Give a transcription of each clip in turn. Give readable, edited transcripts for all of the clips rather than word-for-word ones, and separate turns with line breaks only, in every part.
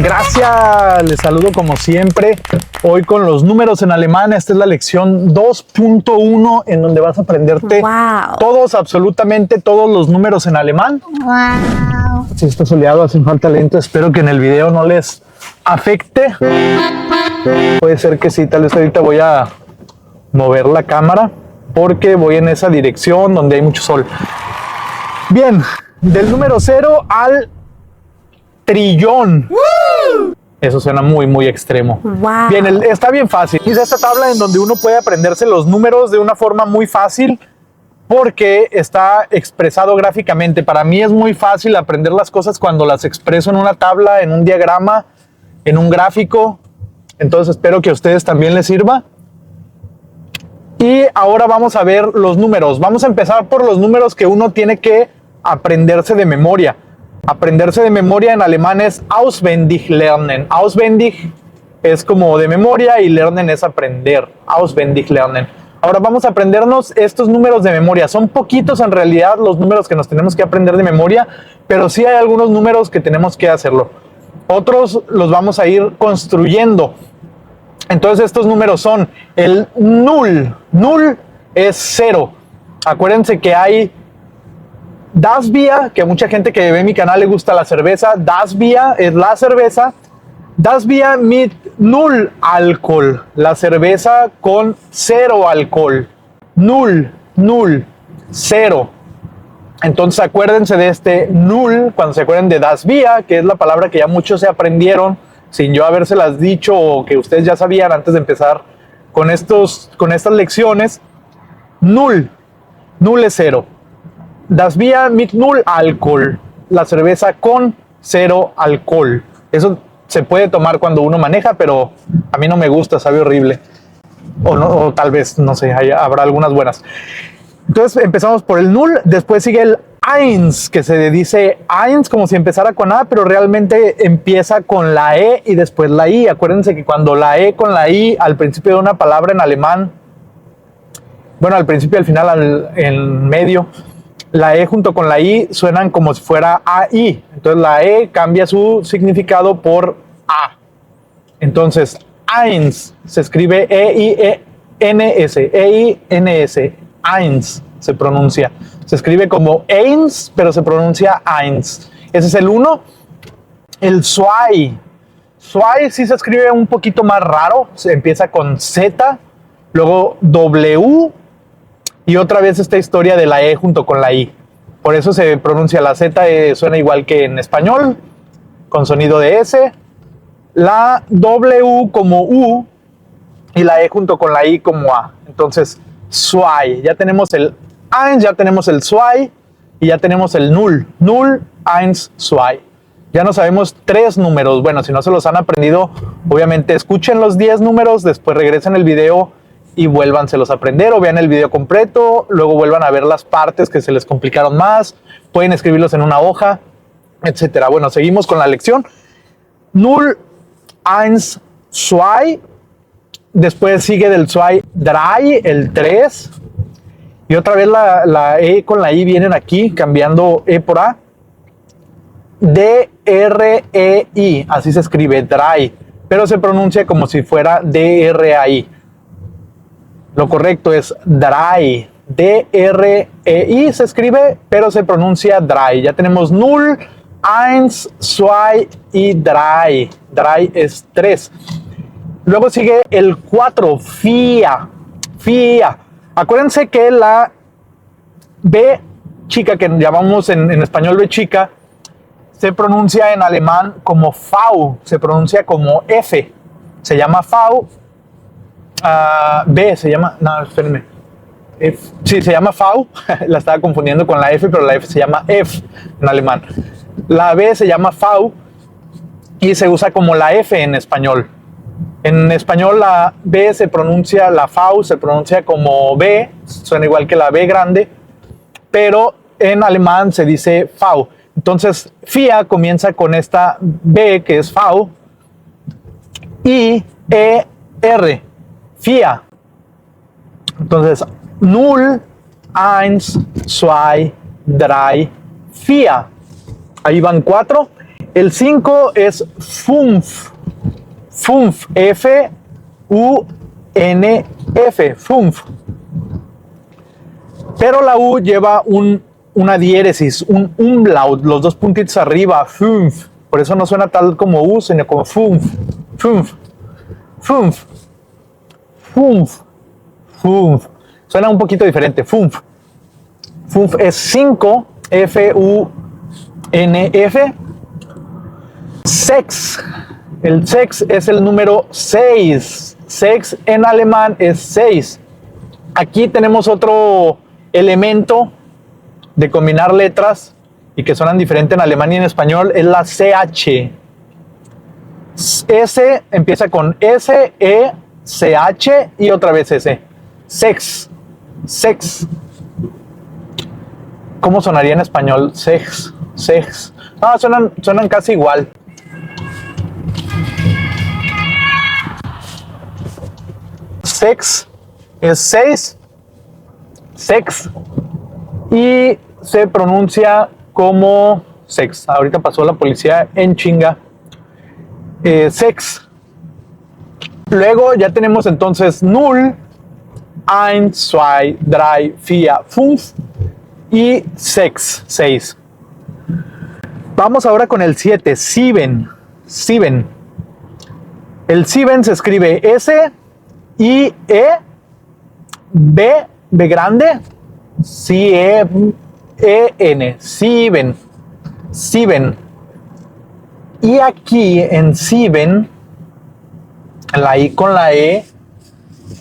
Gracias, les saludo como siempre, hoy con los números en alemán. Esta es la lección 2.1 en donde vas a aprenderte todos, absolutamente todos los números en alemán.
Wow.
Si está soleado, hacen falta lentes, espero que en el video no les afecte. Puede ser que sí, tal vez ahorita voy a mover la cámara porque voy en esa dirección donde hay mucho sol. Bien, del número 0 al trillón. Eso suena muy extremo.
Wow.
Bien, está bien fácil. Es esta tabla en donde uno puede aprenderse los números de una forma muy fácil porque está expresado gráficamente. Para mí es muy fácil aprender las cosas cuando las expreso en una tabla, en un diagrama, en un gráfico. Entonces espero que a ustedes también les sirva. Y ahora vamos a ver los números. Vamos a empezar por los números que uno tiene que aprenderse de memoria. Aprenderse de memoria en alemán es auswendig lernen. Auswendig es como de memoria y lernen es aprender. Auswendig lernen. Ahora vamos a aprendernos estos números de memoria. Son poquitos en realidad los números que nos tenemos que aprender de memoria, pero sí hay algunos números que tenemos que hacerlo. Otros los vamos a ir construyendo. Entonces estos números son el null. Null es 0. Acuérdense que hay Das Bier, que a mucha gente que ve mi canal le gusta la cerveza. Das Bier es la cerveza. Das Bier mit null Alkohol. La cerveza con 0 alcohol. Null, 0. Entonces acuérdense de este null cuando se acuerden de Das Bier, que es la palabra que ya muchos se aprendieron sin yo habérselas dicho o que ustedes ya sabían antes de empezar con estas lecciones. Null es 0. Das Bier mit null Alkohol. La cerveza con 0 alcohol. Eso se puede tomar cuando uno maneja, pero a mí no me gusta, sabe horrible. O, no, o tal vez, no sé, habrá algunas buenas. Entonces empezamos por el null, después sigue el eins, que se dice eins como si empezara con A, pero realmente empieza con la E y después la I. Acuérdense que cuando la E con la I al principio de una palabra en alemán, bueno, al principio y al final, en medio, la E junto con la I suenan como si fuera AI. Entonces la E cambia su significado por A. Entonces, eins se escribe E-I-N-S. E-I-N-S. Eins se pronuncia. Se escribe como eins, pero se pronuncia eins. Ese es el 1. El zwei. Zwei sí se escribe un poquito más raro. Se empieza con Z, luego W. Y otra vez esta historia de la E junto con la I. Por eso se pronuncia la Z, suena igual que en español, con sonido de S. La W como U y la E junto con la I como A. Entonces, zwei. Ya tenemos el eins, ya tenemos el zwei y ya tenemos el null. Null, eins, zwei. Ya no sabemos 3 números. Bueno, si no se los han aprendido, obviamente escuchen los 10 números, después regresen el video y vuélvanselos a aprender o vean el video completo, luego vuelvan a ver las partes que se les complicaron más, pueden escribirlos en una hoja, etcétera. Bueno, seguimos con la lección. Null, eins, zwei. Después sigue del zwei, drei, el 3. Y otra vez la E con la I vienen aquí, cambiando E por A. D-R-E-I, así se escribe, drei, pero se pronuncia como si fuera D-R-A-I. Lo correcto es drei. D-R-E-I se escribe, pero se pronuncia drei. Ya tenemos null, eins, zwei y drei. Drei es 3. Luego sigue el 4, fia. Fia. Acuérdense que la B chica, que llamamos en español B chica, se pronuncia en alemán como V. Se pronuncia como F. Se llama V. B se llama, no, espérenme. Sí, se llama V. La estaba confundiendo con la F, pero la F se llama F en alemán. La B se llama V y se usa como la F en español. En español la B se pronuncia, la V se pronuncia como B, suena igual que la B grande, pero en alemán se dice V. Entonces, FIA comienza con esta B que es V, I, E, R, FIA. Entonces, null, eins, zwei, drei, vier. Ahí van 4. El 5 es FUNF. FUNF. F-U-N-F. FUNF. Pero la U lleva una diéresis, un umlaut, los dos puntitos arriba. FUNF. Por eso no suena tal como U, sino como FUNF. FUNF. FUNF. FUNF. FUNF. Suena un poquito diferente. FUNF. FUNF es 5. F-U-N-F. Sex. El sex es el número 6. Sex en alemán es 6. Aquí tenemos otro elemento de combinar letras y que suenan diferente en alemán y en español. Es la CH. S empieza con S, E, CH y otra vez S. Sex. Sex. ¿Cómo sonaría en español? Sex. Sex. No, suenan casi igual. Sex es 6. Sex. Y se pronuncia como sex. Ahorita pasó la policía en chinga. Sex. Luego ya tenemos entonces 0, 1, 2, 3, 4, 5 y sex, 6. Vamos ahora con el 7, sieben. Sieben. El sieben se escribe S, I, E, B, B grande, C, E, N. Sieben. Sieben. Y aquí en sieben, la I con la E,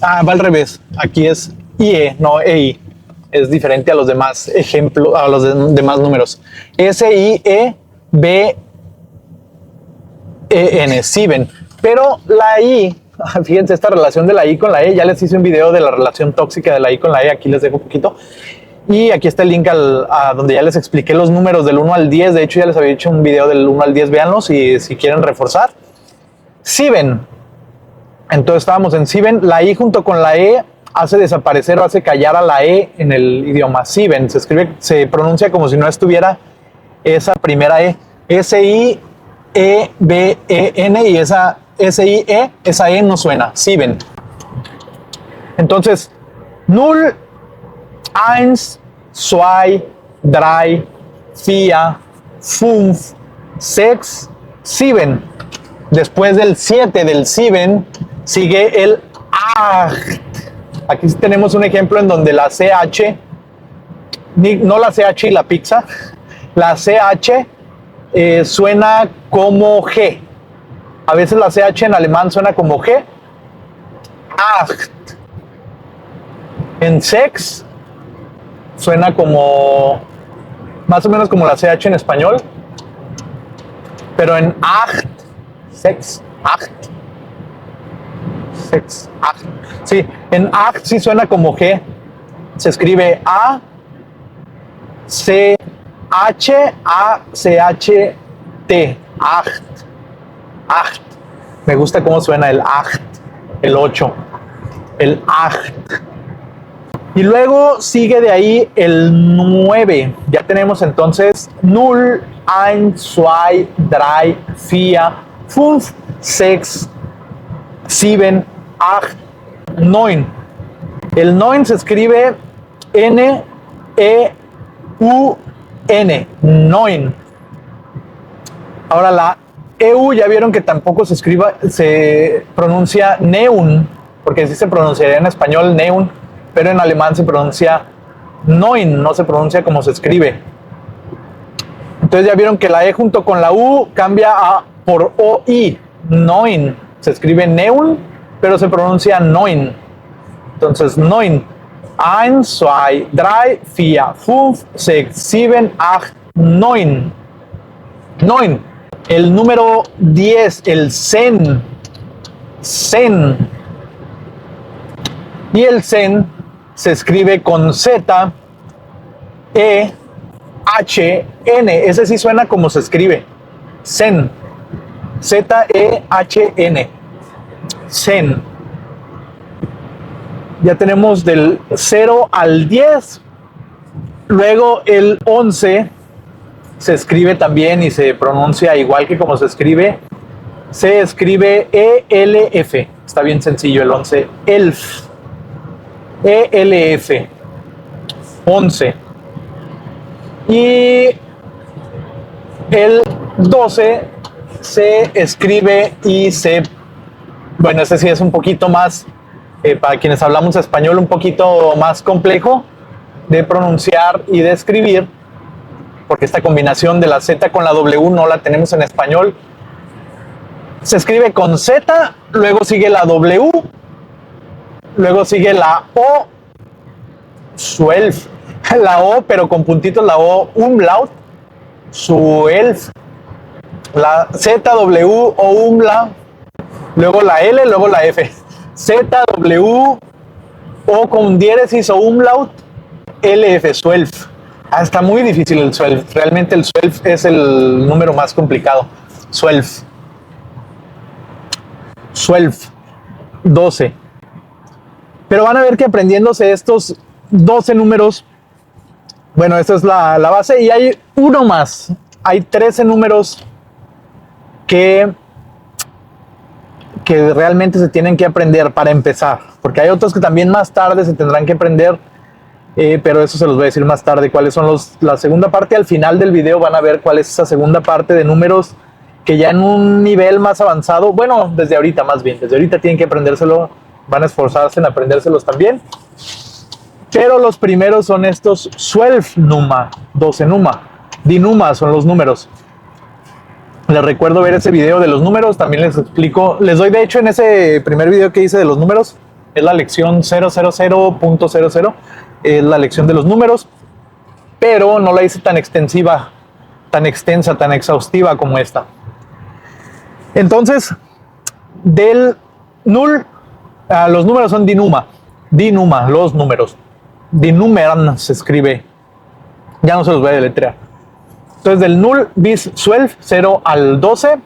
va al revés. Aquí es IE, no EI. Es diferente a los demás ejemplos, a los demás números. S-I-E-B-E-N, sieben. Pero la I, fíjense, esta relación de la I con la E, ya les hice un video de la relación tóxica de la I con la E, aquí les dejo un poquito. Y aquí está el link a donde ya les expliqué los números del 1 al 10. De hecho, ya les había hecho un video del 1 al 10, véanlos si quieren reforzar. Sieben. Entonces estábamos en sieben. La I junto con la E hace desaparecer o hace callar a la E en el idioma. Sieben. Se pronuncia como si no estuviera esa primera E. S-I-E-B-E-N y esa S-I-E, esa E no suena. Sieben. Entonces, 0, 1, 2, 3, 4, 5, 6, 7. Después del 7, del 7, sigue el 8. Aquí tenemos un ejemplo en donde la CH, no la CH y la pizza, la CH suena como G. A veces la CH en alemán suena como G. Acht. En sex suena como, más o menos como la CH en español. Pero en acht, sex, acht. Sex, acht. Sí, en acht sí suena como G. Se escribe A, C, H, A, C, H, T. Acht. Acht. Me gusta cómo suena el acht, el 8, el acht. Y luego sigue de ahí el 9. Ya tenemos entonces 0, 1, 2, 3, 4, 5, 6, 7, 8, 9. El 9 se escribe N-E-U-N. 9. Ahora la EU ya vieron que tampoco se pronuncia neun, porque sí se pronunciaría en español neun, pero en alemán se pronuncia neun, no se pronuncia como se escribe. Entonces ya vieron que la E junto con la U cambia por OI, neun. Se escribe neun, pero se pronuncia neun. Entonces neun. 1, 2, 3, 4, 5, 6, 7, 8, 9. 9. El número 10, el sen. Sen. Y el sen se escribe con Z, E, H, N. Ese sí suena como se escribe. Sen. Z, E, H, N. Sen. Ya tenemos del 0 al 10. Luego el 11 se escribe también y se pronuncia igual que como se escribe. Se escribe ELF. Está bien sencillo el 11. ELF. ELF. 11. Y el 12 se escribe y se... Bueno, este sí es un poquito más, para quienes hablamos español, un poquito más complejo de pronunciar y de escribir, porque esta combinación de la Z con la W no la tenemos en español. Se escribe con Z, luego sigue la W, luego sigue la O, suelf, la O, pero con puntitos, la O umlaut, suelf, la Z, W, O umlaut, luego la L, luego la F, Z, W, O con diéresis o umlaut, LF, suelf. Está muy difícil el suelf, realmente el suelf es el número más complicado, suelf. Suelf, 12. Pero van a ver que aprendiéndose estos 12 números, bueno, esta es la base y hay uno más. Hay 13 números que realmente se tienen que aprender para empezar, porque hay otros que también más tarde se tendrán que aprender, pero eso se los voy a decir más tarde, cuáles son la segunda parte. Al final del video van a ver cuál es esa segunda parte de números que ya en un nivel más avanzado, bueno, desde ahorita más bien, desde ahorita tienen que aprendérselo, van a esforzarse en aprendérselos también, pero los primeros son estos 12 numa, 12 numa, dinuma son los números. Les recuerdo ver ese video de los números, también les explico, les doy de hecho en ese primer video que hice de los números, es la lección 000.00, es la lección de los números, pero no la hice tan extensiva, tan extensa, tan exhaustiva como esta. Entonces, del null, los números son dinuma, los números. Dinumeran se escribe, ya no se los voy a deletrear. Entonces, del null bis 12, 0 al 12,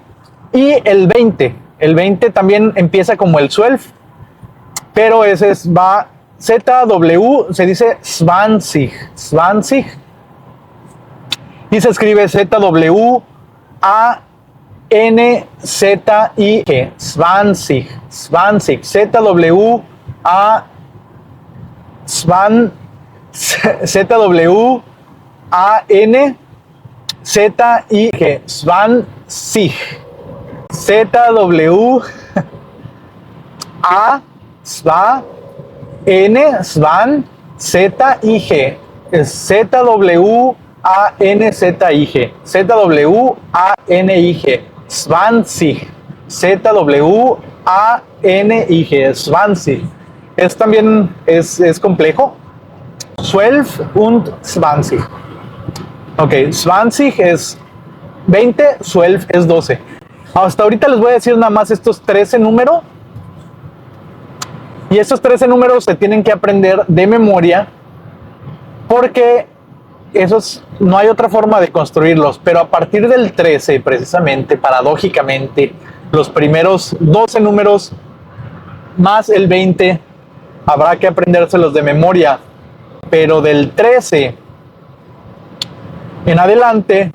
y el 20. El 20 también empieza como el 12, pero ese va ZW, se dice 20, y se escribe ZW A N Z I G, 20, ZW A ZW A N Z I G, 20, ZW A N Z I G, ZW A N Z I G, ZW A N I G, 20, ZW A N I G, 20. Es también es complejo. 12 und 20. Ok, 20 es 20, 12 es 12. Hasta ahorita les voy a decir nada más estos 13 números. Y estos 13 números se tienen que aprender de memoria, porque esos no hay otra forma de construirlos. Pero a partir del 13, precisamente, paradójicamente, los primeros 12 números más el 20 habrá que aprendérselos de memoria. Pero del 13 en adelante,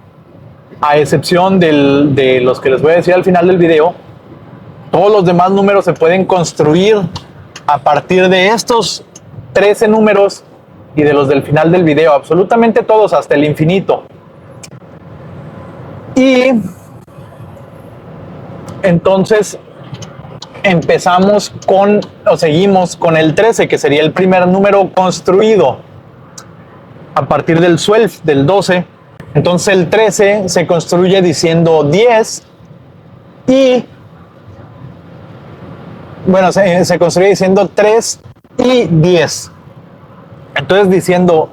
a excepción de los que les voy a decir al final del video, todos los demás números se pueden construir a partir de estos 13 números y de los del final del video, absolutamente todos hasta el infinito. Y entonces empezamos con, o seguimos con el 13, que sería el primer número construido a partir del 12, del 12. Entonces el 13 se construye diciendo 10 y, bueno, se construye diciendo 3 y 10. Entonces diciendo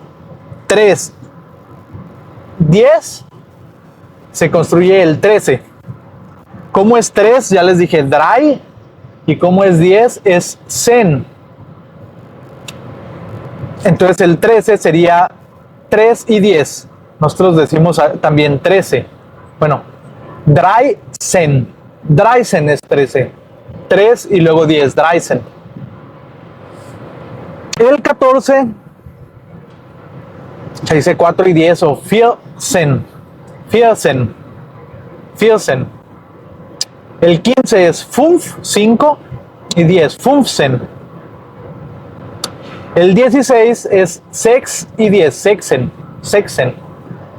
3, 10, se construye el 13. ¿Cómo es 3? Ya les dije, dry. Y cómo es 10 es sen. Entonces el 13 sería 3 y 10. Nosotros decimos también 13. Bueno, Dreisen. Dreisen es 13. 3 y luego 10, Dreisen. El 14 se dice 4 y 10 o 14. 14. El 15 es 5, 5 y 10, 15. El 16 es 6 y 10, 16.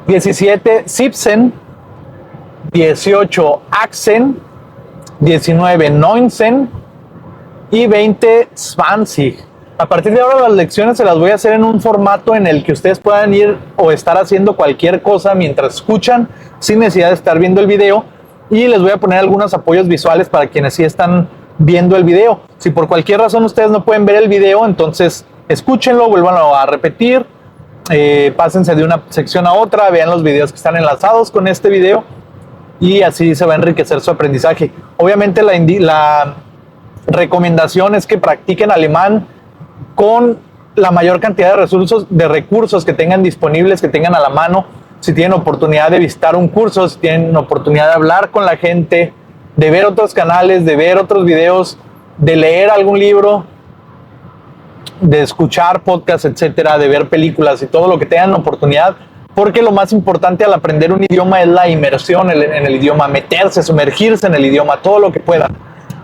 17, 17. 18, 18. 19, 19. Y 20, 20. A partir de ahora las lecciones se las voy a hacer en un formato en el que ustedes puedan ir o estar haciendo cualquier cosa mientras escuchan sin necesidad de estar viendo el video, y les voy a poner algunos apoyos visuales para quienes sí están viendo el video. Si por cualquier razón ustedes no pueden ver el video, entonces escúchenlo, vuélvanlo a repetir, pásense de una sección a otra, vean los videos que están enlazados con este video y así se va a enriquecer su aprendizaje. Obviamente la recomendación es que practiquen alemán con la mayor cantidad de recursos que tengan disponibles, que tengan a la mano. Si tienen oportunidad de visitar un curso, si tienen oportunidad de hablar con la gente, de ver otros canales, de ver otros videos, de leer algún libro, de escuchar podcasts, etcétera, de ver películas y todo lo que tengan oportunidad, porque lo más importante al aprender un idioma es la inmersión en el idioma, meterse, sumergirse en el idioma, todo lo que puedan.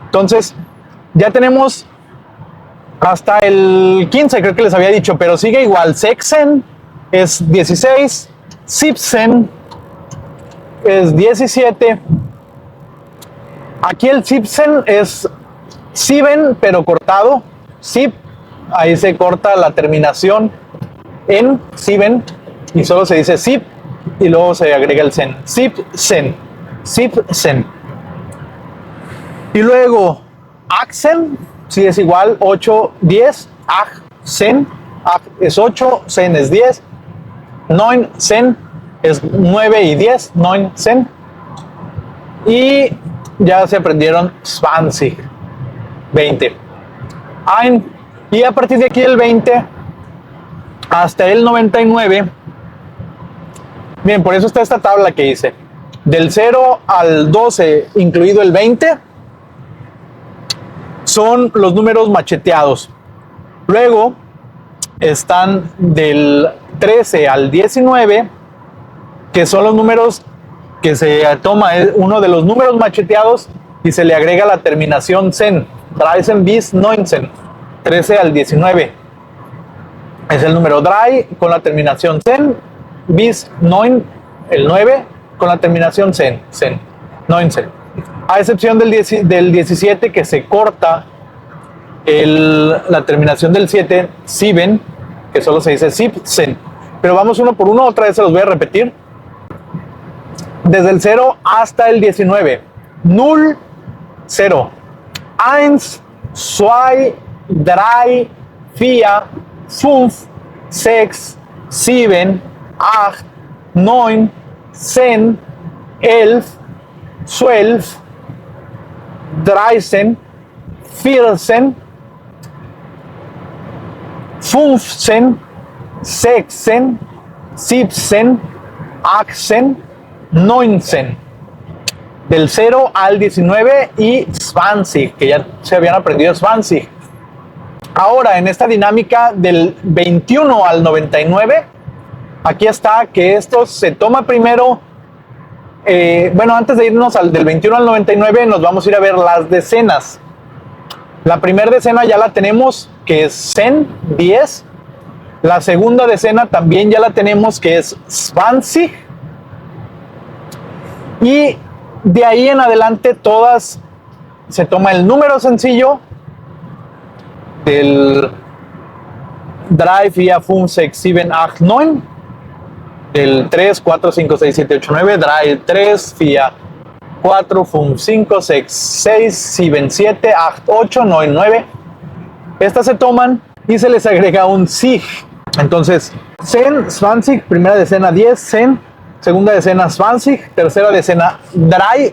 Entonces, ya tenemos hasta el 15, creo que les había dicho, pero sigue igual. 16 es 16, 17 es 17. Aquí el 17 es 7, pero cortado. Sip, ahí se corta la terminación en 7 y solo se dice sip y luego se agrega el sen. Sip, sen. Y luego Axen, sí es igual, 8, 10, sen, es 8, sen es 10, 9, sen es 9 y 10, 9, sen. Y ya se aprendieron 20, 20. Y a partir de aquí del 20 hasta el 99, bien, por eso está esta tabla que hice. Del 0 al 12, incluido el 20, son los números macheteados. Luego están del 13 al 19, que son los números que se toma uno de los números macheteados y se le agrega la terminación sen. 13 bis 19, 13 al 19. Es el número 3 con la terminación sen, bis 9, el 9 con la terminación sen, 19. A excepción del 17, que se corta la terminación del 7, 7, que solo se dice sip, sen. Pero vamos uno por uno, otra vez se los voy a repetir. Desde el 0 hasta el 19. 0, 0. 1, 2, 3, 4, 5, 6, 7, 8, 9, 10, 11, 12, 13, 14, 15, 16, 17, 18, 19. Del 0 al 19 y 20, que ya se habían aprendido 20. Ahora, en esta dinámica del 21 al 99, aquí está que esto se toma primero. Bueno, antes de irnos del 21 al 99, nos vamos a ir a ver las decenas. La primera decena ya la tenemos, que es sen, 10. La segunda decena también ya la tenemos, que es 20. Y de ahí en adelante todas se toma el número sencillo del 3, 4, 5, 6, 7, 8, 9. Del 3, 4, 5, 6, 7, 8, 9. 3, 4, 5, 6, 6, 7, 8, 9, 9. Estas se toman y se les agrega un sig. Entonces, sen, 20, primera decena 10, sen. Segunda decena 20, tercera decena 30,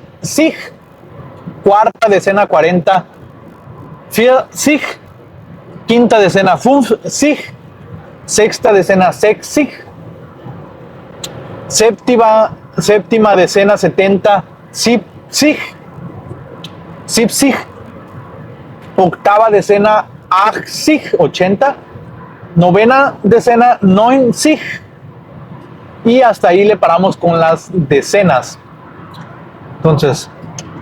cuarta decena 40, 40, quinta decena 50, sexta decena 60, séptima decena 70, 70, octava decena 80, novena decena 90, y hasta ahí le paramos con las decenas. Entonces,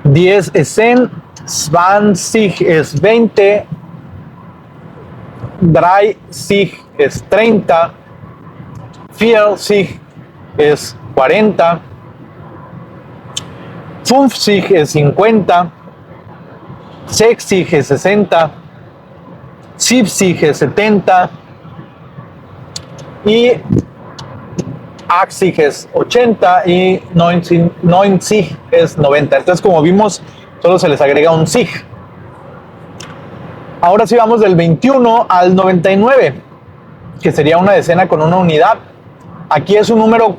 10 es 100, 20 es 20, 30 es 30, 40 es 40, 50 es 50, 60 es 60, 70 es 70 y 80 es 80 y 90 es 90. Entonces, como vimos, solo se les agrega un sig. Ahora sí vamos del 21 al 99, que sería una decena con una unidad. Aquí es un número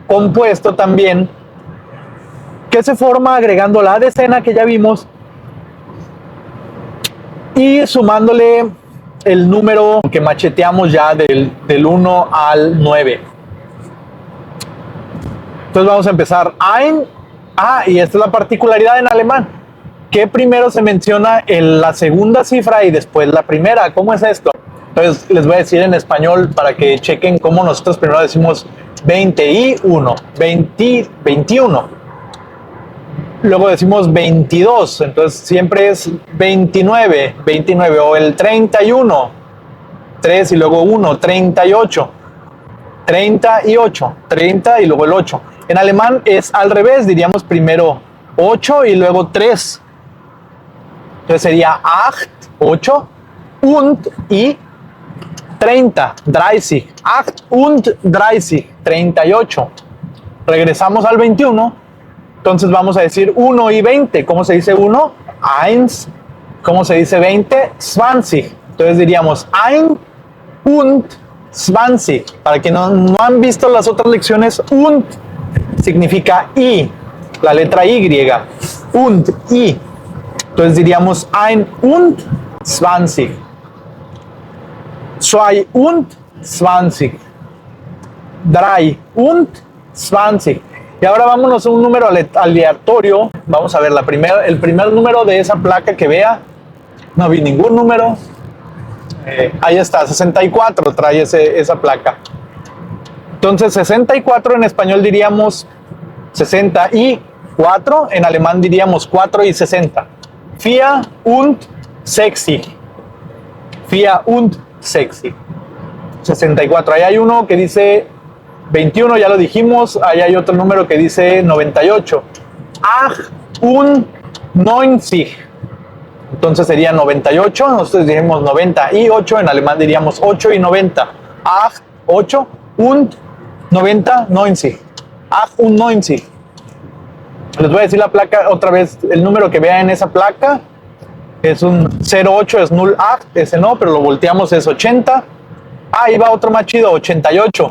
compuesto también, que se forma agregando la decena que ya vimos y sumándole el número que macheteamos ya del 1 al 9. Entonces vamos a empezar. Y esta es la particularidad en alemán, que primero se menciona la segunda cifra y después la primera. ¿Cómo es esto? Entonces les voy a decir en español para que chequen cómo nosotros primero decimos 21, 21. Luego decimos 22, entonces siempre es 29, 29, o el 31, 3 y luego 1, 38, 38, 30 y luego el 8. En alemán es al revés, diríamos primero 8 y luego 3. Entonces sería 8 und y 30, 30, 8 und 30, 38. Regresamos al 21, entonces vamos a decir 1 y 20. ¿Cómo se dice 1? 1. ¿Cómo se dice 20? 20. Entonces diríamos 1 und 20. Para que no han visto las otras lecciones, und significa y, la letra Y. Und, y. Entonces diríamos 1 und 20. 2 und 20. 3 und 20. Y ahora vámonos a un número aleatorio. Vamos a ver el primer número de esa placa que vea. No vi ningún número. Ahí está, 64 trae esa placa. Entonces 64 en español diríamos 64, en alemán diríamos 4 y 60. 4 und 60. 4 und 60. 64. Ahí hay uno que dice 21, ya lo dijimos. Ahí hay otro número que dice 98. 98. Entonces sería 98. Nosotros diríamos 98. En alemán diríamos 8 y 90. 8 und 90, 90. 98. Les voy a decir la placa otra vez. El número que vean en esa placa es un 08, es 08, ese no, pero lo volteamos, es 80. Ahí va otro más chido, 88.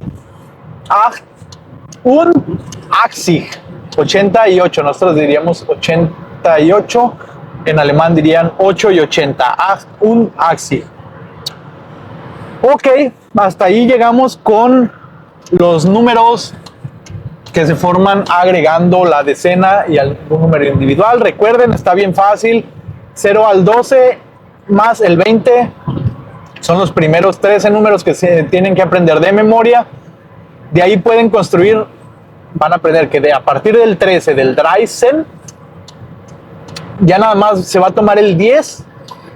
88. 88. Nosotros diríamos 88. En alemán dirían 8 y 80. 88. Ok, hasta ahí llegamos con los números que se forman agregando la decena y algún número individual. Recuerden, está bien fácil. 0 al 12 más el 20 son los primeros 13 números que se tienen que aprender de memoria. De ahí pueden construir, van a aprender que a partir del 13, del Dreisen, ya nada más se va a tomar el 10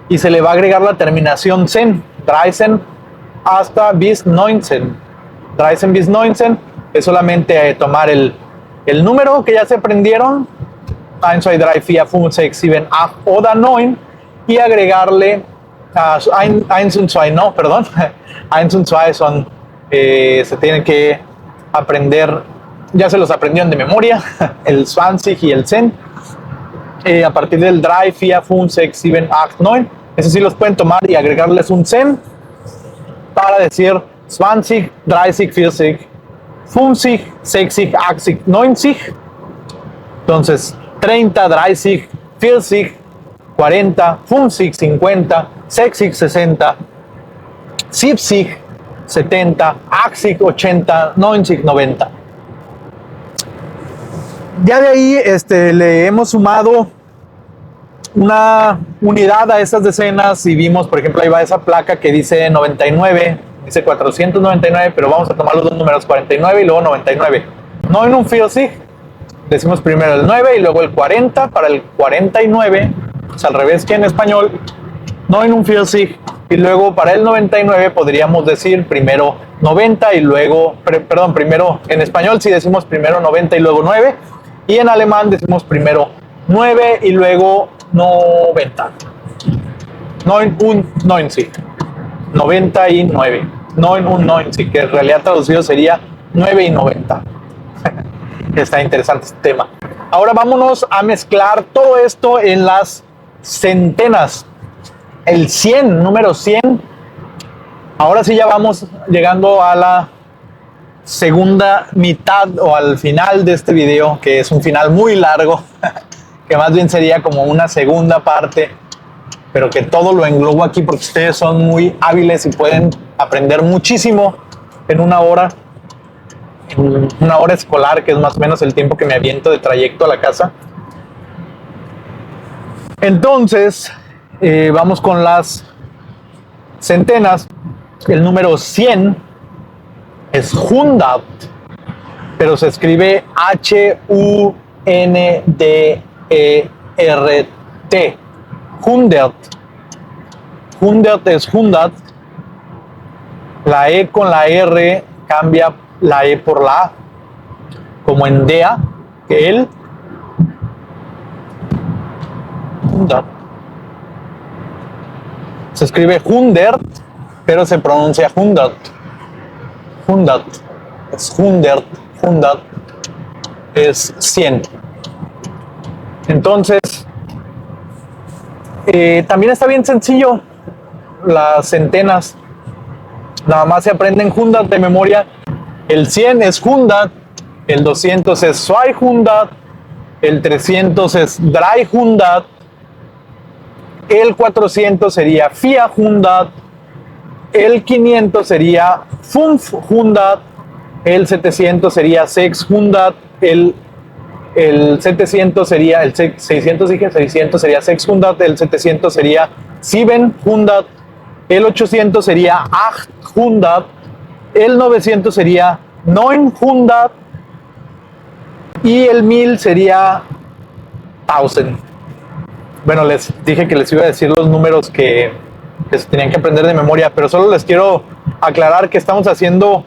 y se le va a agregar la terminación sen. Dreisen hasta bis 19. Dreisen bis 19 es solamente tomar el número que ya se aprendieron, 1, 2, 3, 4, 5, 6, 7, 8 oder 9, y agregarle 1 und 2, no, perdón, 1 und 2 son, se tienen que aprender, ya se los aprendieron de memoria, el 20 y el 100, a partir del 3, 4, 5, 6, 7, 8, 9, esos sí los pueden tomar y agregarles un 100 para decir 20, 30, 40, 50, 60, 80, 90. Entonces 30, 30, 40, 40, 50, 50, 60, 60, 70, 70, 80, 80, 90, 90. Ya de ahí le hemos sumado una unidad a estas decenas y vimos, por ejemplo, ahí va esa placa que dice 99. dice 499, pero vamos a tomar los dos números, 49 y luego 99. 49, decimos primero el 9 y luego el 40 para el 49, pues al revés que en español, 49, y luego para el 99 podríamos decir primero 90 y luego, perdón, primero en español si decimos primero 90 y luego 9, y en alemán decimos primero 9 y luego 90. 99, 99, 99, que en realidad traducido sería 9 y 90. Está interesante este tema. Ahora vámonos a mezclar todo esto en las centenas. El 100, número 100. Ahora sí ya vamos llegando a la segunda mitad o al final de este video, que es un final muy largo, que más bien sería como una segunda parte, pero que todo lo englobo aquí porque ustedes son muy hábiles y pueden aprender muchísimo en una hora escolar, que es más o menos el tiempo que me aviento de trayecto a la casa. Entonces, vamos con las centenas. El número 100 es 100, pero se escribe H-U-N-D-E-R-T. 100. 100 es 100. La E con la R cambia la E por la A, como en DEA, que él. 100. Se escribe 100, pero se pronuncia 100. 100. Es 100. 100 es 100. Entonces, también está bien sencillo las centenas. Nada más se aprenden 100 de memoria. El 100 es 100, el 200 es 200, el 300 es 300, el 400 sería 400, el 500 sería 500, el 700 sería 600, el 700 sería, el 600 dije, 600 sería 600, el 700 sería 700, el 800 sería 800, el 900 sería 900 y el 1000 sería 1000. Bueno, les dije que les iba a decir los números que se tenían que aprender de memoria, pero solo les quiero aclarar que estamos haciendo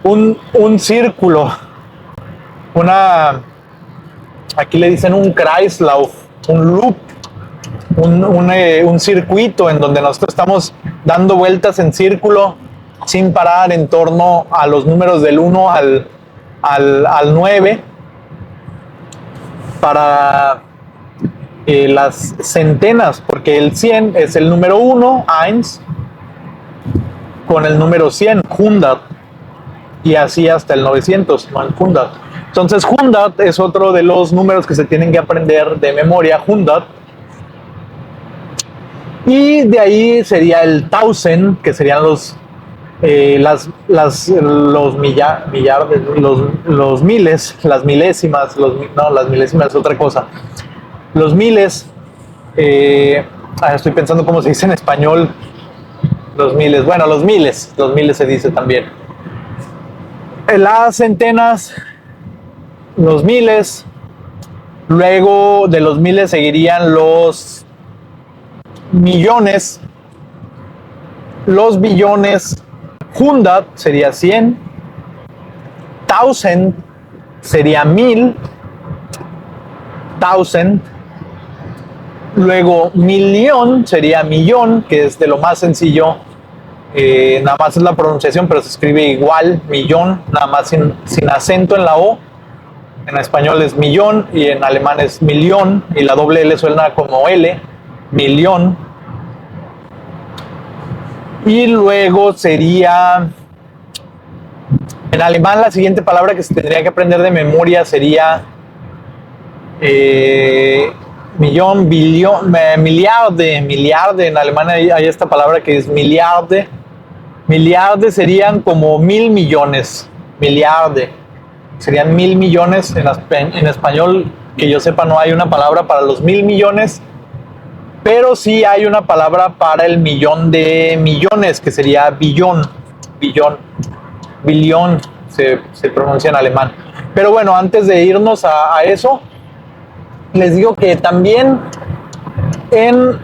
un círculo, aquí le dicen un Kreislauf, un loop, un circuito en donde nosotros estamos dando vueltas en círculo sin parar en torno a los números del 1 al 9 para las centenas, porque el 100 es el número 1, 1, con el número 100, 100, y así hasta el 900, 100. Entonces 100 es otro de los números que se tienen que aprender de memoria, 100. Y de ahí sería el 1000, que serían los miles, las milésimas, las milésimas es otra cosa. Los miles, estoy pensando cómo se dice en español, los miles, bueno, los miles se dice también. Las centenas, los miles, luego de los miles seguirían los millones, los billones. 100 sería 100, 1000 sería 1000, 1000. Luego millón sería millón, que es de lo más sencillo, nada más es la pronunciación, pero se escribe igual, millón, nada más sin acento en la O. En español es millón y en alemán es millión, y la doble L suena como L, millón. Y luego sería, en alemán la siguiente palabra que se tendría que aprender de memoria sería millón, billón, miliarde. En alemán hay esta palabra que es miliarde. Miliarde serían como 1000 millones. Miliarde serían 1000 millones. En español, que yo sepa, no hay una palabra para los 1000 millones. Pero sí hay una palabra para el millón de millones, que sería billón. billón, billón se pronuncia en alemán. Pero bueno, antes de irnos a eso, les digo que también en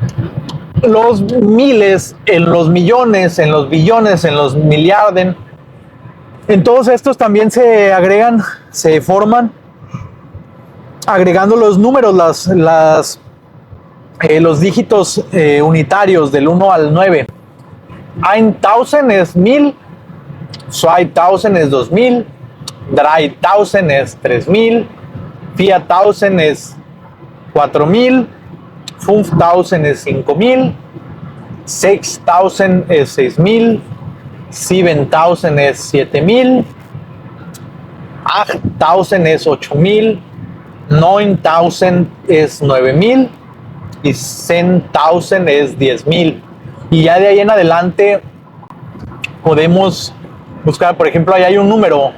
los miles, en los millones, en los billones, en los miliarden, en todos estos también se agregan, se forman, agregando los números, los dígitos unitarios del 1 al 9. 1000 es 1000, 2000 es 2000, 3000 es 3000, 4000 es 4000, 5000 es 5000, 6000 es 6000, 7000 es 7000, 8000 es 8000, 9000 es 9000 y 100,000 es 10,000. Y ya de ahí en adelante podemos buscar, por ejemplo, ahí hay un número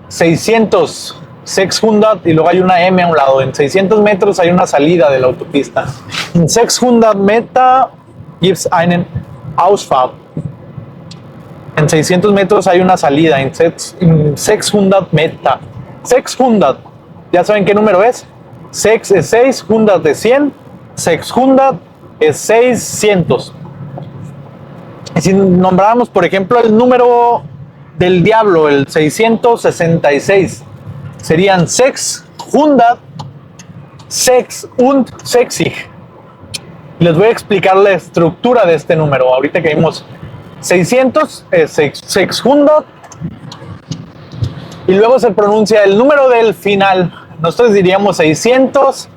600, 600, y luego hay una M a un lado. En 600 metros hay una salida de la autopista. En 600 Meter gibt es einen Ausfahrt. En 600 metros hay una salida. En 600 Meter. 600, ¿ya saben qué número es? 6 es 6, 100 es 100, 600 es 600. Y si nombráramos, por ejemplo, el número del diablo, el 666, serían 600, 66. Les voy a explicar la estructura de este número. Ahorita que vimos 600 es 600 y luego se pronuncia el número del final. Nosotros diríamos 600,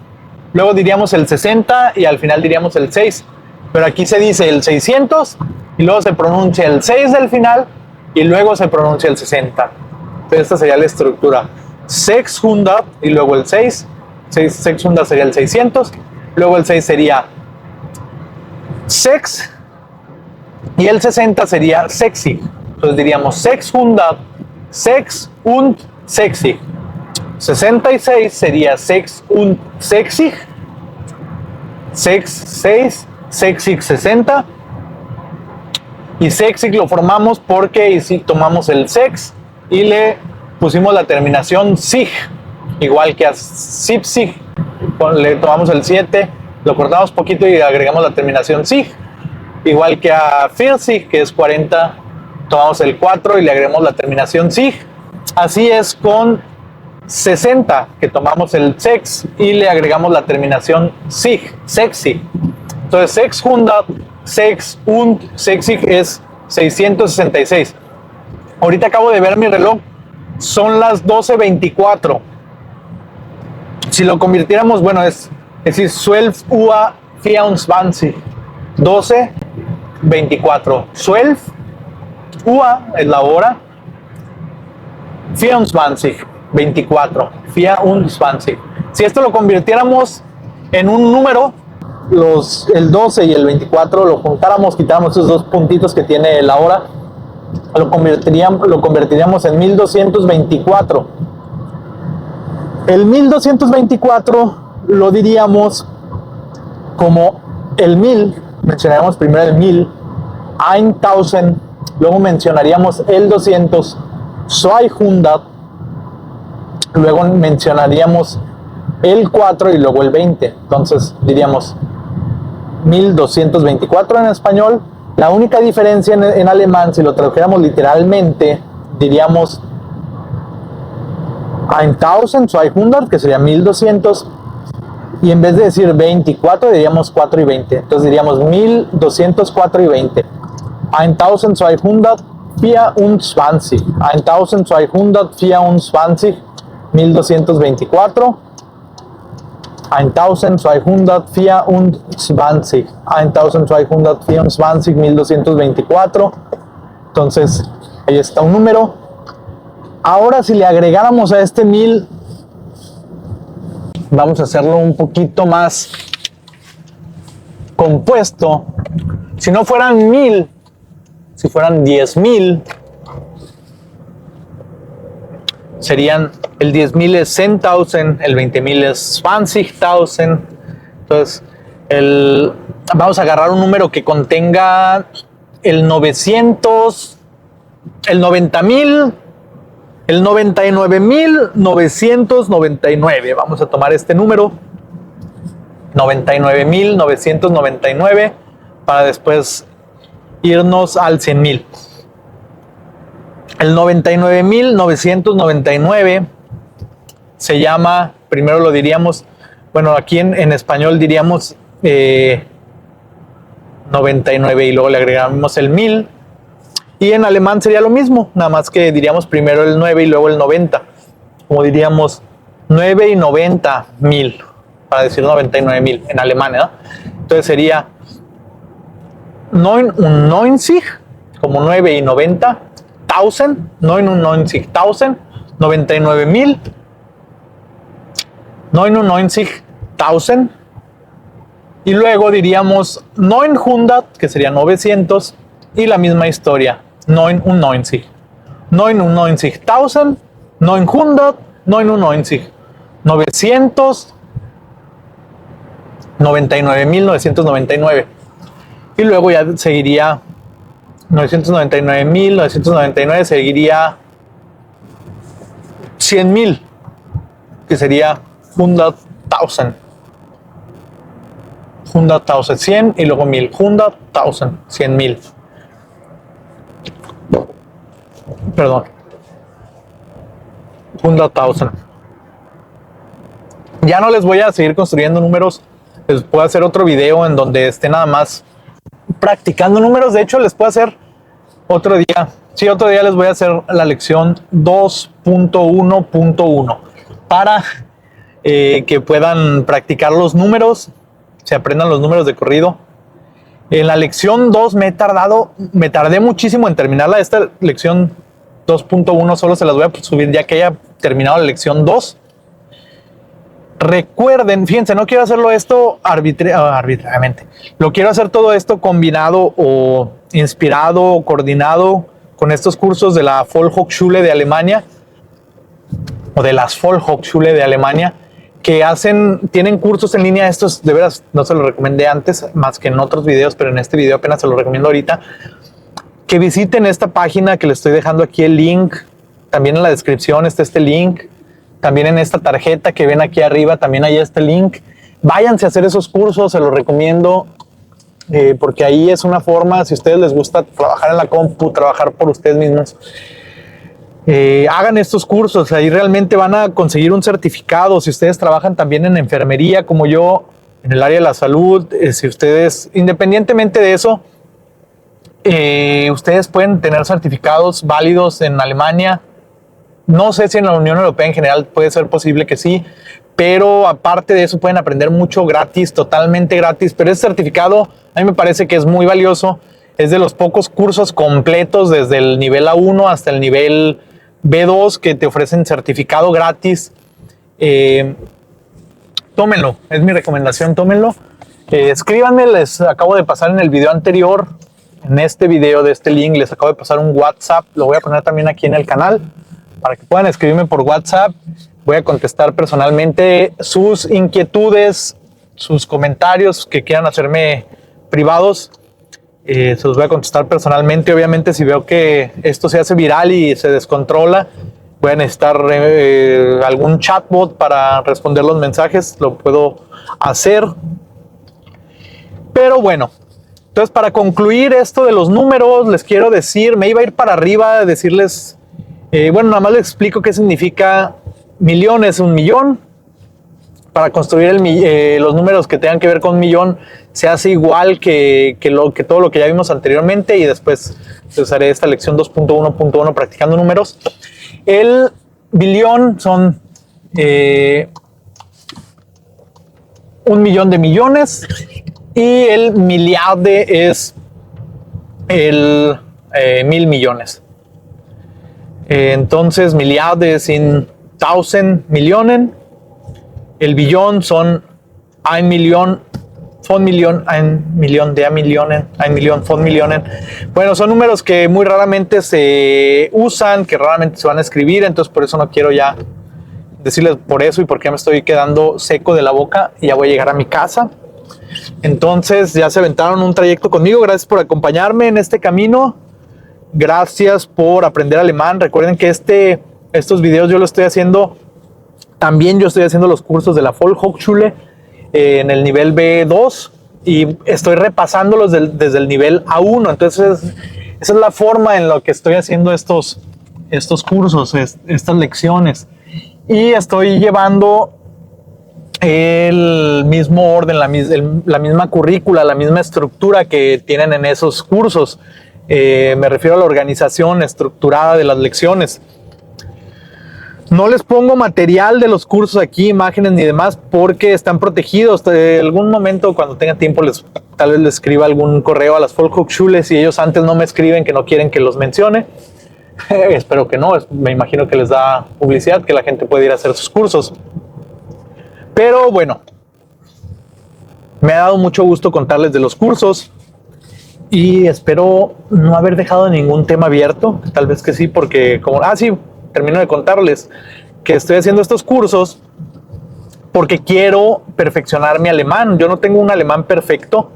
luego diríamos el 60 y al final diríamos el 6. Pero aquí se dice el 600 y luego se pronuncia el 6 del final y luego se pronuncia el 60. Entonces esta sería la estructura. 600 y luego el 6. 600 sería el 600. Luego el 6 sería 6 y el 60 sería sexy. Entonces diríamos 600, 6 und sexy. 66 sería 6 und sexy. 6, sexy 60. Y sexy lo formamos porque si tomamos el sex y le pusimos la terminación sig, igual que a sipsig, le tomamos el 7, lo cortamos poquito y agregamos la terminación sig, igual que a 40, que es 40, tomamos el 4 y le agregamos la terminación sig. Así es con 60, que tomamos el sex y le agregamos la terminación sig, sexy. Entonces 600, 6 und sexy es 666. Ahorita acabo de ver mi reloj, son las 12:24. Si lo convirtiéramos, bueno, es decir, 12 Uhr 24, 12:24. 12 Uhr es la hora, 24, 24, 24. Si esto lo convirtiéramos en un número, el 12 y el 24 lo juntáramos, quitáramos esos dos puntitos que tiene la hora, lo convertiríamos en 1224. El 1224 lo diríamos como el 1000, mencionaríamos primero el 1000, 1000, luego mencionaríamos el 200, 200, luego mencionaríamos el 4 y luego el 20. Entonces diríamos 1224 en español. La única diferencia en alemán, si lo tradujéramos literalmente, diríamos 1200, que sería 1200, y en vez de decir 24 diríamos 4 y 20. Entonces diríamos 1204 y 20. 1224, 1224, 1224, 1224, 1224. Entonces ahí está un número. Ahora si le agregáramos a este 1000, vamos a hacerlo un poquito más compuesto. Si no fueran 1000, si fueran 10,000, serían, el 10,000 es 10,000, el 20,000 es 20,000. Entonces, vamos a agarrar un número que contenga el 900, el 90,000, el 99,999. Vamos a tomar este número, 99,999, para después irnos al 100,000. El 99,999 se llama, primero lo diríamos, bueno, aquí en español diríamos 99 y luego le agregamos el 1000. Y en alemán sería lo mismo, nada más que diríamos primero el 9 y luego el 90. Como diríamos 9 y 90,000, para decir 99,000 en alemán, ¿no? Entonces sería 99, como 9 y 90, 1000, 99,000, 99,000, 99,000. Y luego diríamos 900, que sería 900, y la misma historia, 99, 99,000, 900, 99, 900, 99,999. Y luego ya seguiría 999,999, seguiría 100,000, que sería 100,000. 100,000, 100 y luego 1000, 100,000, 100,000. Perdón. 100,000. Ya no les voy a seguir construyendo números. Les puedo hacer otro video en donde esté nada más practicando números. De hecho, les puedo hacer otro día. Sí, otro día les voy a hacer la lección 2.1.1 para que puedan practicar los números, se aprendan los números de corrido. En la lección 2 me tardé muchísimo en terminarla. Esta lección 2.1 solo se las voy a subir ya que haya terminado la lección 2. Recuerden, fíjense, no quiero hacerlo esto arbitrariamente. Lo quiero hacer todo esto combinado o inspirado o coordinado con estos cursos de la Volkshochschule de Alemania o de las Volkshochschule de Alemania, que tienen cursos en línea. Estos de veras no se los recomendé antes más que en otros videos, pero en este video apenas se los recomiendo ahorita. Que visiten esta página que les estoy dejando aquí el link. También en la descripción está este link. También en esta tarjeta que ven aquí arriba también hay este link. Váyanse a hacer esos cursos, se los recomiendo. Porque ahí es una forma, si a ustedes les gusta trabajar en la compu, trabajar por ustedes mismos, hagan estos cursos. Ahí realmente van a conseguir un certificado. Si ustedes trabajan también en enfermería como yo, en el área de la salud, si ustedes, independientemente de eso, ustedes pueden tener certificados válidos en Alemania. No sé si en la Unión Europea en general puede ser posible que sí, pero aparte de eso pueden aprender mucho gratis, totalmente gratis. Pero ese certificado a mí me parece que es muy valioso. Es de los pocos cursos completos desde el nivel A1 hasta el nivel B2 que te ofrecen certificado gratis. Tómenlo, es mi recomendación, tómenlo. Escríbanme, les acabo de pasar en el video anterior, en este video de este link, les acabo de pasar un WhatsApp. Lo voy a poner también aquí en el canal para que puedan escribirme por WhatsApp. Voy a contestar personalmente sus inquietudes, sus comentarios que quieran hacerme privados. Se los voy a contestar personalmente. Obviamente, si veo que esto se hace viral y se descontrola, voy a necesitar algún chatbot para responder los mensajes. Lo puedo hacer. Pero bueno, entonces para concluir esto de los números, les quiero decir, me iba a ir para arriba, decirles, bueno, nada más les explico qué significa millón. Es un millón. Para construir los números que tengan que ver con millón, se hace igual que todo lo que ya vimos anteriormente, y después usaré esta lección 2.1.1 practicando números. El billón son 1,000,000 de millones, y el miliarde es el 1,000 millones. Entonces, miliarde es 1,000 Millionen. El billón son 1 Million, von Million, 1 Million, der Millionen, 1 Million, von Millionen. Bueno, son números que muy raramente se usan, que raramente se van a escribir, entonces por eso no quiero ya decirles por eso y por qué me estoy quedando seco de la boca y ya voy a llegar a mi casa. Entonces ya se aventaron un trayecto conmigo. Gracias por acompañarme en este camino. Gracias por aprender alemán. Recuerden que estos videos yo los estoy haciendo. También yo estoy haciendo los cursos de la Volkshochschule en el nivel B2 y estoy repasándolos desde el nivel A1. Entonces, esa es la forma en la que estoy haciendo estos cursos, estas lecciones. Y estoy llevando el mismo orden, la misma currícula, la misma estructura que tienen en esos cursos. Me refiero a la organización estructurada de las lecciones. No les pongo material de los cursos aquí, imágenes ni demás, porque están protegidos. En algún momento, cuando tenga tiempo, tal vez les escriba algún correo a las Volkshochschule si ellos antes no me escriben que no quieren que los mencione. Espero que no, me imagino que les da publicidad, que la gente puede ir a hacer sus cursos. Pero bueno, me ha dado mucho gusto contarles de los cursos y espero no haber dejado ningún tema abierto. Tal vez que sí, porque sí, termino de contarles que estoy haciendo estos cursos porque quiero perfeccionar mi alemán. Yo no tengo un alemán perfecto,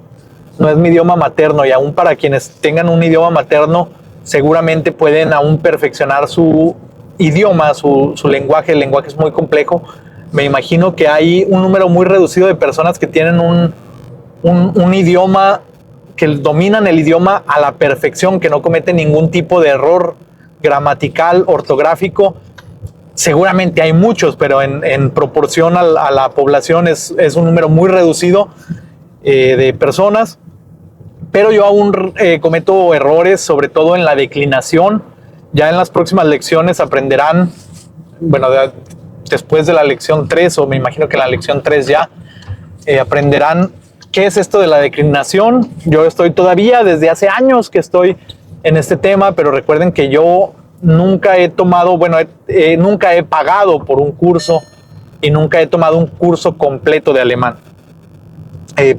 no es mi idioma materno, y aún para quienes tengan un idioma materno seguramente pueden aún perfeccionar su idioma, su lenguaje. El lenguaje es muy complejo. Me imagino que hay un número muy reducido de personas que tienen un idioma, que dominan el idioma a la perfección, que no cometen ningún tipo de error gramatical, ortográfico. Seguramente hay muchos, pero en proporción a la población es un número muy reducido de personas. Pero yo aún cometo errores, sobre todo en la declinación. Ya en las próximas lecciones aprenderán, bueno, después de la lección 3, o me imagino que en la lección 3 ya, aprenderán qué es esto de la declinación. Yo estoy todavía, desde hace años que estoy en este tema, pero recuerden que yo nunca he tomado, nunca he pagado por un curso y nunca he tomado un curso completo de alemán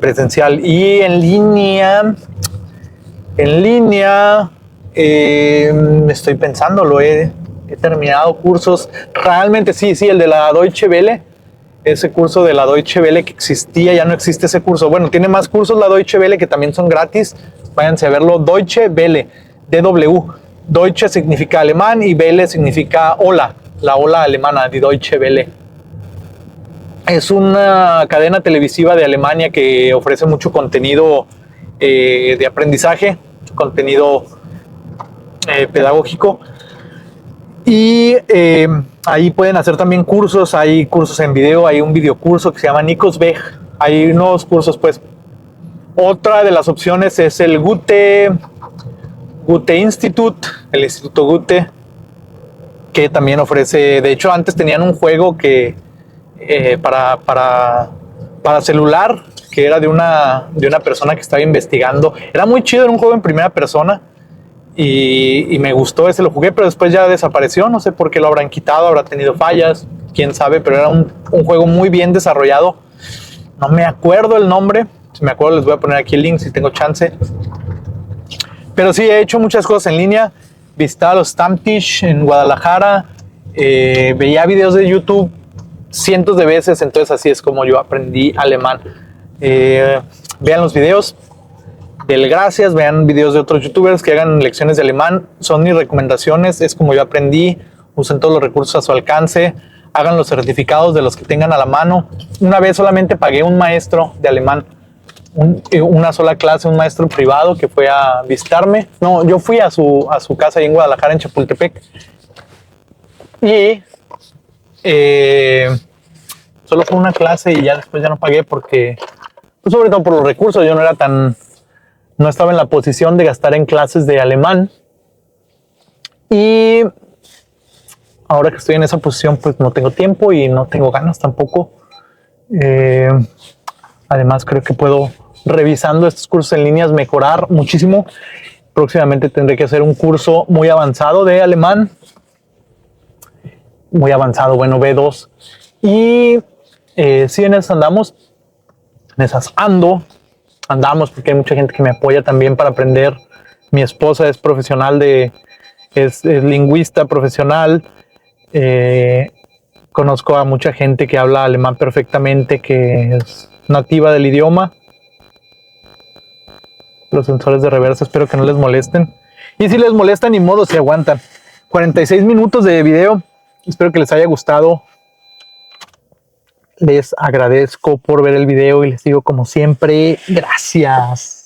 presencial. Y en línea, estoy pensando, he terminado cursos. Realmente sí, el de la Deutsche Welle, ese curso de la Deutsche Welle que existía, ya no existe ese curso. Bueno, tiene más cursos la Deutsche Welle que también son gratis. Váyanse a verlo. Deutsche Welle, DW. Deutsche significa alemán y Welle significa ola, la ola alemana, de Deutsche Welle. Es una cadena televisiva de Alemania que ofrece mucho contenido de aprendizaje, contenido pedagógico. Y ahí pueden hacer también cursos. Hay cursos en video, hay un videocurso que se llama Nikos Weg. Hay unos cursos, pues. Otra de las opciones es el Goethe Institut, el Instituto Goethe, que también ofrece. De hecho, antes tenían un juego que para celular, que era de una persona que estaba investigando. Era muy chido, era un juego en primera persona. Y me gustó, ese lo jugué, pero después ya desapareció. No sé por qué lo habrán quitado, habrá tenido fallas, quién sabe, pero era un juego muy bien desarrollado. No me acuerdo el nombre. Si me acuerdo les voy a poner aquí el link si tengo chance. Pero sí, he hecho muchas cosas en línea. Visitaba los Stammtisch en Guadalajara. Veía videos de YouTube cientos de veces. Entonces así es como yo aprendí alemán. Vean los videos del Gracias, vean videos de otros youtubers que hagan lecciones de alemán. Son mis recomendaciones, es como yo aprendí. Usen todos los recursos a su alcance. Hagan los certificados de los que tengan a la mano. Una vez solamente pagué un maestro de alemán, una sola clase, un maestro privado que fue a visitarme. No, yo fui a su casa ahí en Guadalajara, en Chapultepec. Y solo fue una clase y ya después ya no pagué porque, pues sobre todo por los recursos, yo no estaba en la posición de gastar en clases de alemán. Y ahora que estoy en esa posición, pues no tengo tiempo y no tengo ganas tampoco. Además, creo que puedo, revisando estos cursos en línea, mejorar muchísimo. Próximamente tendré que hacer un curso muy avanzado de alemán. Muy avanzado, bueno, B2. Y sí, en esas andamos. En esas andamos porque hay mucha gente que me apoya también para aprender. Mi esposa es profesional es lingüista profesional. Conozco a mucha gente que habla alemán perfectamente, que es nativa del idioma. Los sensores de reversa espero que no les molesten. Y si les molesta, ni modo, se aguantan. 46 minutos de video. Espero que les haya gustado. Les agradezco por ver el video y les digo como siempre, gracias.